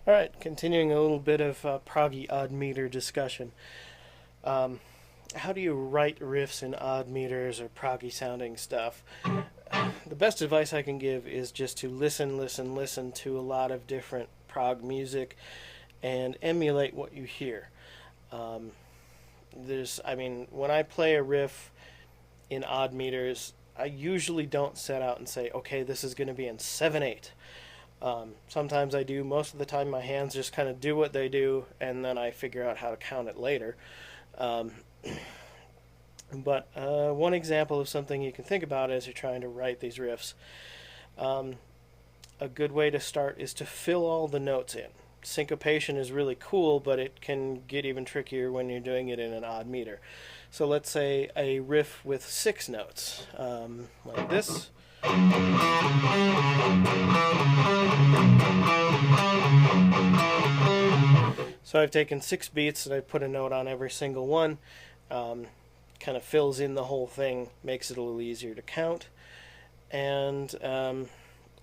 Alright, continuing a little bit of proggy odd meter discussion. How do you write riffs in odd meters or proggy sounding stuff? The best advice I can give is just to listen to a lot of different prog music and emulate what you hear. Um, when I play a riff in odd meters, I usually don't set out and say, okay, this is going to be in 7/8. Sometimes I do. Most of the time, my hands just kind of do what they do, and then I figure out how to count it later. Um, but one example of something you can think about as you're trying to write these riffs, a good way to start is to fill all the notes in. Syncopation is really cool, but it can get even trickier when you're doing it in an odd meter. So let's say a riff with 6 notes, like this. So I've taken 6 beats and I've put a note on every single one. Kind of fills in the whole thing, makes it a little easier to count. And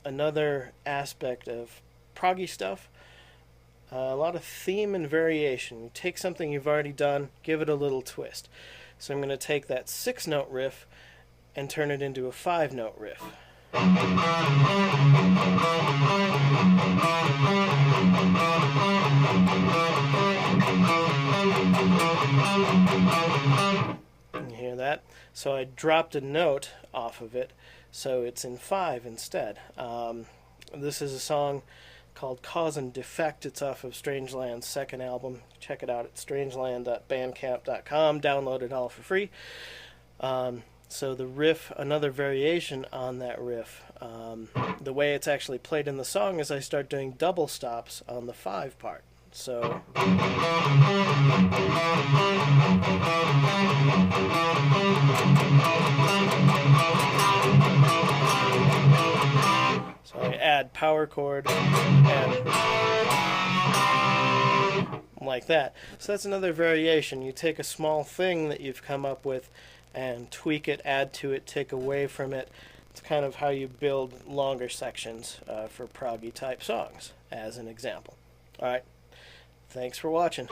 another aspect of proggy stuff, a lot of theme and variation. You take something you've already done, give it a little twist. So I'm going to take that 6-note riff and turn it into a 5-note riff. You hear that? So I dropped a note off of it, so it's in 5 instead. This is a song called Cause and Defect. It's off of Strangeland's second album. Check it out at strangeland.bandcamp.com. Download it all for free. So the riff, another variation on that riff, the way it's actually played in the song is I start doing double stops on the 5 part. So I add power chord and like that. So that's another variation. You take a small thing that you've come up with and tweak it, add to it, take away from it. It's kind of how you build longer sections for proggy type songs, as an example. Alright, thanks for watching.